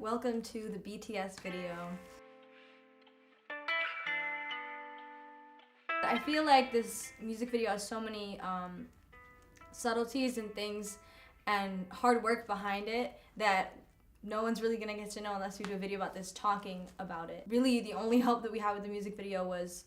Welcome to the BTS video. I feel like this music video has so many subtleties and things and hard work behind it that no one's really gonna get to know unless we do a video about this talking about it. Really, the only help that we had with the music video was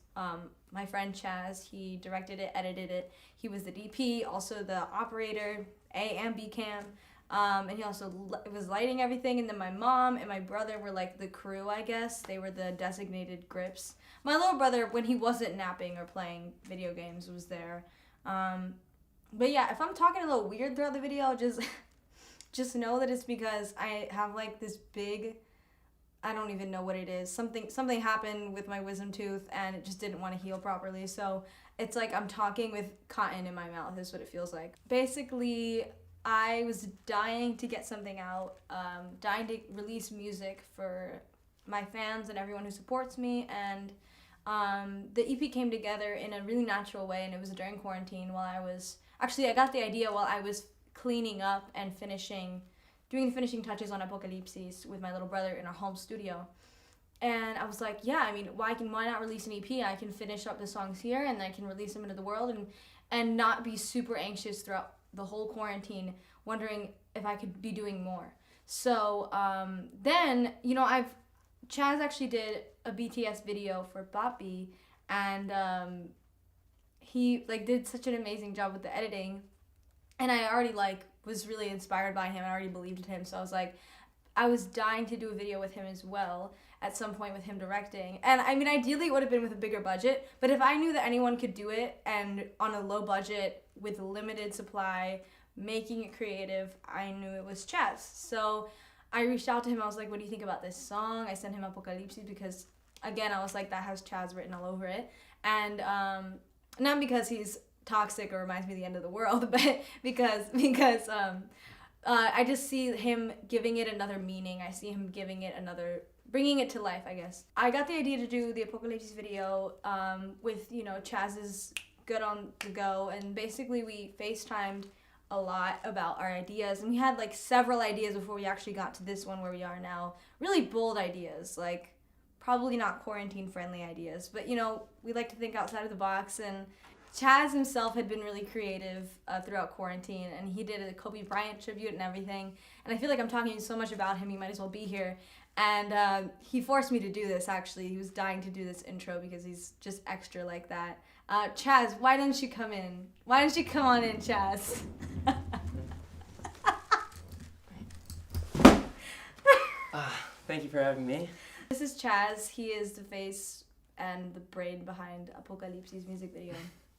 my friend Chaz. He directed it, edited it. He was the DP, also the operator, A and B cam. And he also was lighting everything, and then my mom and my brother were like the crew, I guess. They were the designated grips. My little brother, when he wasn't napping or playing video games, was there. But yeah, if I'm talking a little weird throughout the video, just know that it's because I have like this big, I don't even know what it is. Something happened with my wisdom tooth and it just didn't want to heal properly. So it's like I'm talking with cotton in my mouth is what it feels like. Basically, I was dying to get something out, dying to release music for my fans and everyone who supports me, and the EP came together in a really natural way, and it was during quarantine while I got the idea while I was cleaning up and doing the finishing touches on Apocalipsis with my little brother in our home studio. And I was like, yeah, I mean, why not release an EP? I can finish up the songs here and I can release them into the world and not be super anxious throughout the whole quarantine, wondering if I could be doing more. So then, Chaz actually did a BTS video for Papi, and he did such an amazing job with the editing, and I already was really inspired by him. I already believed in him, so I was dying to do a video with him as well at some point with him directing. And I mean, ideally it would have been with a bigger budget, but if I knew that anyone could do it and on a low budget with limited supply, making it creative, I knew it was Chaz. So I reached out to him. I was like, what do you think about this song? I sent him Apocalipsis because, again, I was like, that has Chaz written all over it. And not because he's toxic or reminds me of the end of the world, but because I just see him giving it another meaning. I see him bringing it to life, I guess. I got the idea to do the Apocalipsis video with, Chaz's good on the go, and basically we FaceTimed a lot about our ideas, and we had several ideas before we actually got to this one where we are now. Really bold ideas, probably not quarantine friendly ideas, but we like to think outside of the box, and Chaz himself had been really creative throughout quarantine, and he did a Kobe Bryant tribute and everything, and I feel like I'm talking so much about him, he might as well be here. And he forced me to do this, actually. He was dying to do this intro because he's just extra like that. Chaz, why don't you come in? Why don't you come on in, Chaz? Thank you for having me. This is Chaz. He is the face and the brain behind Apocalipsis music video.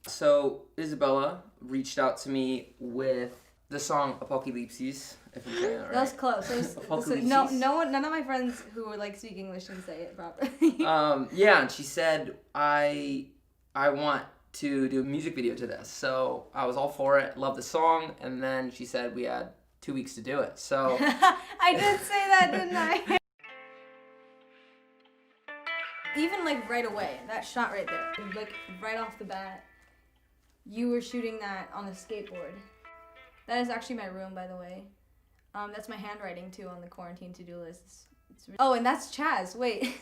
So Isabela reached out to me with the song Apocalipsis, if I'm saying that right. That was close. None of my friends who speak English can say it properly. Yeah, and she said, I want to do a music video to this. So I was all for it, loved the song, and then she said we had 2 weeks to do it. So I did say that, didn't I? Even right away, that shot right there, right off the bat, you were shooting that on a skateboard. That is actually my room, by the way. That's my handwriting, too, on the quarantine to-do list. Oh, and that's Chaz. Wait.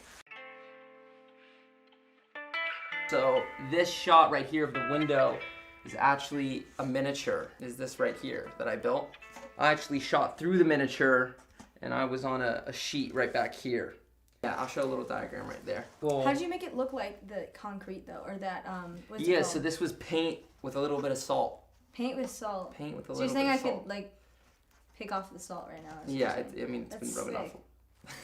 So this shot right here of the window is actually a miniature. Is this right here that I built? I actually shot through the miniature, and I was on a sheet right back here. Yeah, I'll show a little diagram right there. Cool. How did you make it look like the concrete, though? Or that, what's it Yeah, called? so this was paint with a little bit of salt. Paint with salt. Paint with a So little you're saying bit of salt. I could, pick off the salt right now? Yeah, it's That's been rubbing sick. off.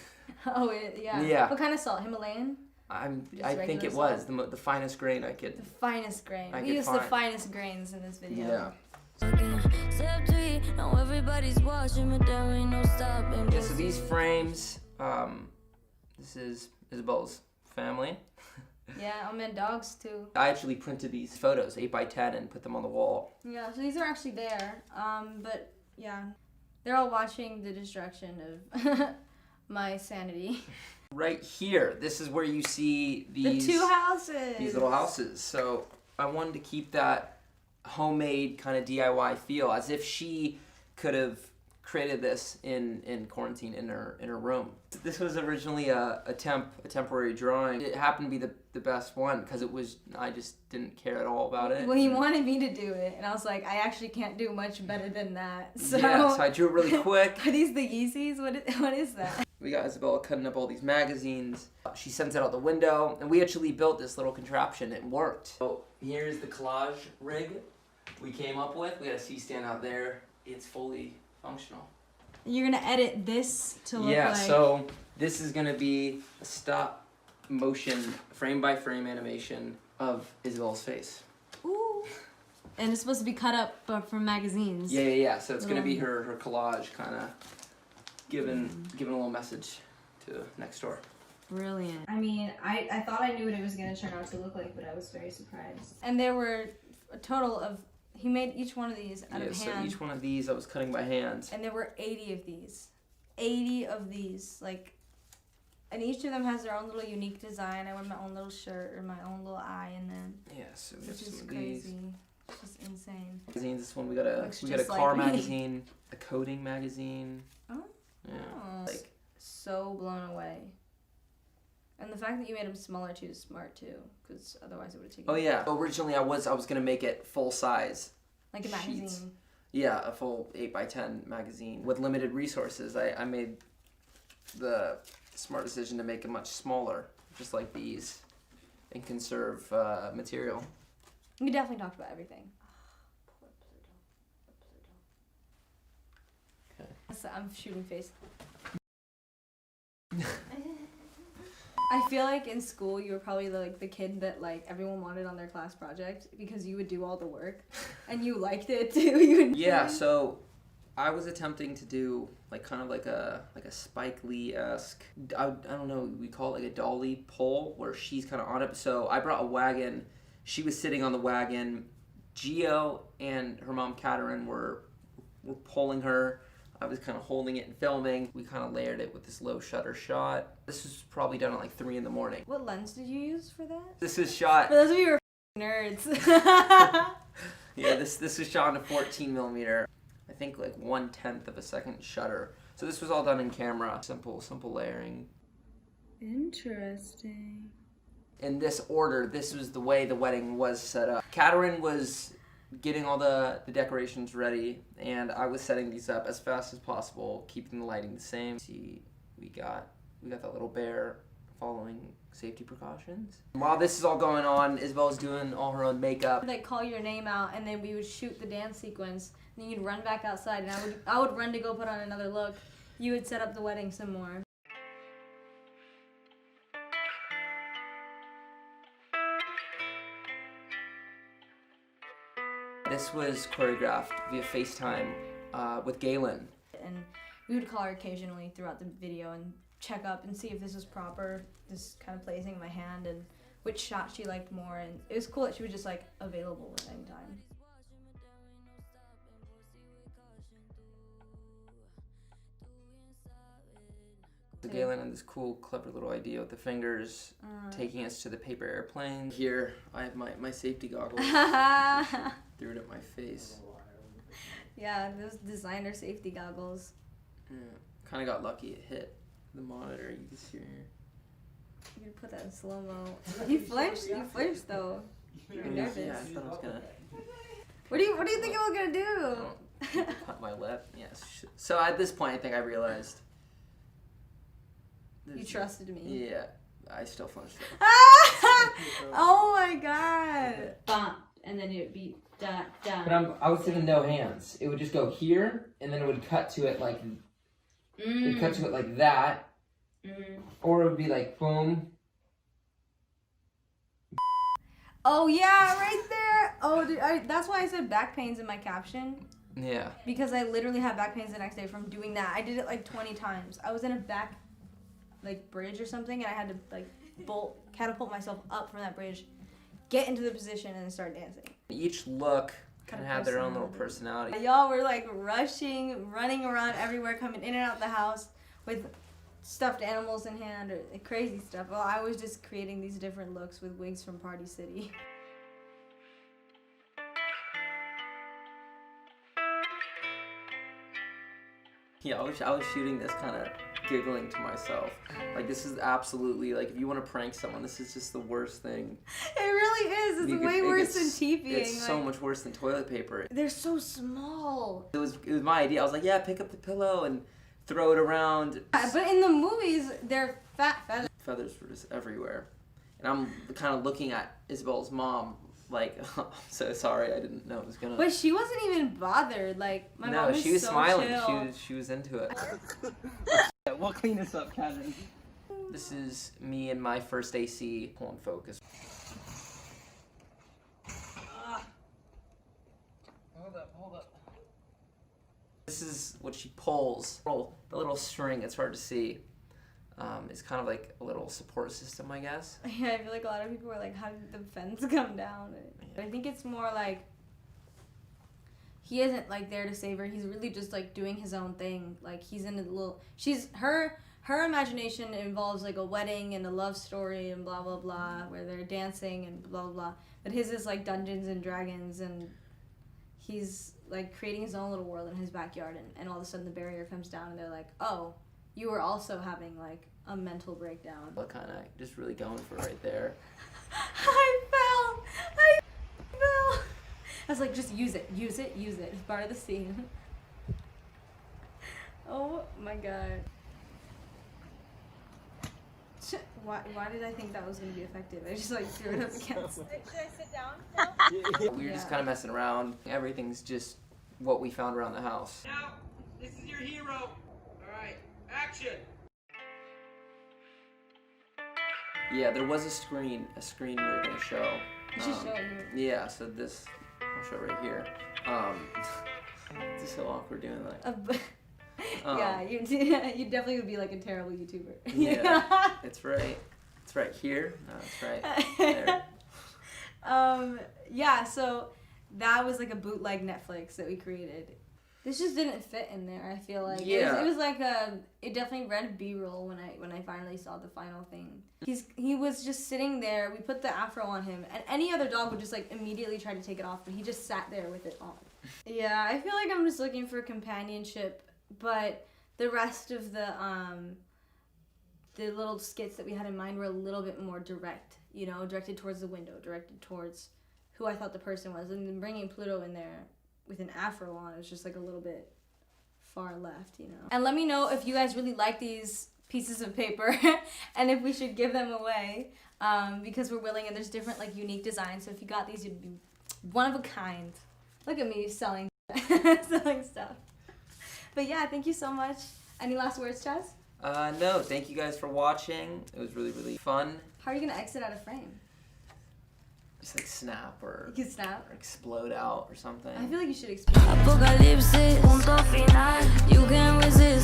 Oh, yeah. Yeah. What kind of salt? Himalayan? I Just think it regular was the finest grain I could. The finest grain. I We could use the find. finest grains in this video. Yeah. Yeah, so these frames, this is Isabel's family. Yeah, I'm in dogs too. I actually printed these photos 8x10 and put them on the wall. Yeah, so these are actually there. But yeah, they're all watching the destruction of my sanity. Right here, this is where you see these The two houses. These little houses. So I wanted to keep that homemade kind of DIY feel, as if she could have created this in quarantine in her room. This was originally a temporary drawing. It happened to be the best one because I just didn't care at all about it. Well, he wanted me to do it, and I was like, I actually can't do much better than that. So, yeah, so I drew it really quick. Are these the Yeezys? What is that? We got Isabela cutting up all these magazines. She sends it out the window, and we actually built this little contraption. It worked. So here's the collage rig we came up with. We got a C-stand out there. It's fully functional. You're gonna edit this to look like... Yeah, so this is gonna be a stop motion, frame by frame animation of Isabela's face. Ooh. And it's supposed to be cut up from magazines. Yeah. So it's gonna be her collage, kind of giving a little message to next door. Brilliant. I mean, I thought I knew what it was gonna turn out to look like, but I was very surprised. And there were a total of... He made each one of these out of hand. So each one of these I was cutting by hand. And there were 80 of these. 80 of these. Like, and each of them has their own little unique design. I wear my own little shirt or my own little eye in them. Yeah, so we have which is some of crazy. these. It's just insane. Magazines. This one we got a Looks car like me. magazine, a coding magazine. Oh. Yeah. Oh. Like, So blown away. And the fact that you made them smaller too is smart too, because otherwise it would have taken. oh yeah. Originally I was gonna make it full size. Like a magazine. Sheets. Yeah, a full 8x10 magazine with limited resources. I made the smart decision to make it much smaller, just like these, and conserve material. We definitely talked about everything. Okay. I'm shooting face. I feel like in school you were probably the kid that like everyone wanted on their class project because you would do all the work and you liked it too. Yeah, so I was attempting to do like kind of like a Spike Lee-esque, I don't know, we call it like a dolly pole where she's kind of on it. So I brought a wagon. She was sitting on the wagon. Gio and her mom Katerin were pulling her. I was kind of holding it and filming. We kind of layered it with this low shutter shot. This was probably done at like 3 in the morning. What lens did you use for that? This was shot... For those of you who are nerds. Yeah, this was shot on a 14 millimeter. I think like 1/10 of a second shutter. So this was all done in camera. Simple layering. Interesting. In this order, this was the way the wedding was set up. Katerin was getting all the decorations ready, and I was setting these up as fast as possible, keeping the lighting the same. See, we got that little bear following safety precautions. While this is all going on, Isabel's doing all her own makeup. Like call your name out, and then we would shoot the dance sequence. And then you'd run back outside, and I would run to go put on another look. You would set up the wedding some more. This was choreographed via FaceTime with Galen. And we would call her occasionally throughout the video and check up and see if this was proper, this kind of placing my hand, and which shot she liked more. And it was cool that she was just like available at any time. Galen had this cool, clever little idea with the fingers, taking us to the paper airplane. Here, I have my safety goggles. Threw it at my face. Yeah, those designer safety goggles. Yeah, kind of got lucky. It hit the monitor. You can see here. You can put that in slow-mo. You flinched? You flinched, though. You're nervous. Yeah, I thought I was gonna... What do you think I was gonna do? Cut my lip. Yes. So at this point, I think I realized... You trusted me. Yeah, I still flinched though. Oh my god! Bump, and then it would be done. But I was thinking no hands. It would just go here, and then it would cut to it like... It would cut to it like that. Or it would be like, boom. Oh yeah, right there! Oh, dude, that's why I said back pains in my caption. Yeah. Because I literally had back pains the next day from doing that. I did it like 20 times. I was in a back... like bridge or something, and I had to like catapult myself up from that bridge, get into the position, and then start dancing. Each look kind of had their own little personality. Y'all were like rushing, running around everywhere, coming in and out the house with stuffed animals in hand or crazy stuff. Well, I was just creating these different looks with wigs from Party City. Yeah, I was shooting this kind of giggling to myself. Like, this is absolutely, like, if you want to prank someone, this is just the worst thing. It really is. It's way worse than TPing. It's so much worse than toilet paper. They're so small. It was my idea. I was like, yeah, pick up the pillow and throw it around. But in the movies, they're fat feathers. Feathers were just everywhere. And I'm kind of looking at Isabel's mom like, I'm so sorry, I didn't know it was gonna... But she wasn't even bothered. Like, my mom was she was so smiling. chill. She was into it. We'll clean this up, Kevin. This is me and my first AC. Hold on, focus. Hold up. This is what she pulls. The little string, it's hard to see. It's kind of like a little support system, I guess. Yeah, I feel like a lot of people are like, how did the fence come down? But I think it's more like, he isn't like there to save her. He's really just like doing his own thing. Like, he's in a little, her imagination involves like a wedding and a love story and blah, blah, blah, where they're dancing and blah, blah, blah. But his is like Dungeons and Dragons, and he's like creating his own little world in his backyard, and all of a sudden the barrier comes down and they're like, oh, you were also having like a mental breakdown. What kind of just really going for right there. I fell. I was like, just use it. It's part of the scene. Oh my god. Why did I think that was going to be effective? I just like threw it up against. Should I sit down now? We were just kind of messing around. Everything's just what we found around the house. Now, this is your hero. Alright, action! Yeah, there was a screen we were going to show. You should show it here. Yeah, so this, I'll show it right here. It's just so awkward doing that. Yeah, you definitely would be like a terrible YouTuber. Yeah, it's right here. No, it's right there. Yeah, so that was like a bootleg Netflix that we created. This just didn't fit in there, I feel like. Yeah. It was like it definitely read B-roll when I finally saw the final thing. He was just sitting there, we put the afro on him, and any other dog would just like immediately try to take it off, but he just sat there with it on. Yeah, I feel like I'm just looking for companionship, but the rest of the little skits that we had in mind were a little bit more direct, you know, directed towards the window, directed towards who I thought the person was, and then bringing Pluto in there with an afro on, it was just like a little bit far left, you know. And let me know if you guys really like these pieces of paper and if we should give them away, because we're willing, and there's different like unique designs, so if you got these, you'd be one of a kind. Look at me selling selling stuff. But yeah, thank you so much. Any last words, Chaz? No, thank you guys for watching. It was really, really fun. How are you gonna exit out of frame? Just like snap or You can snap. or explode out or something. I feel like you should explain. Apocalipsis, punto final. You can resist.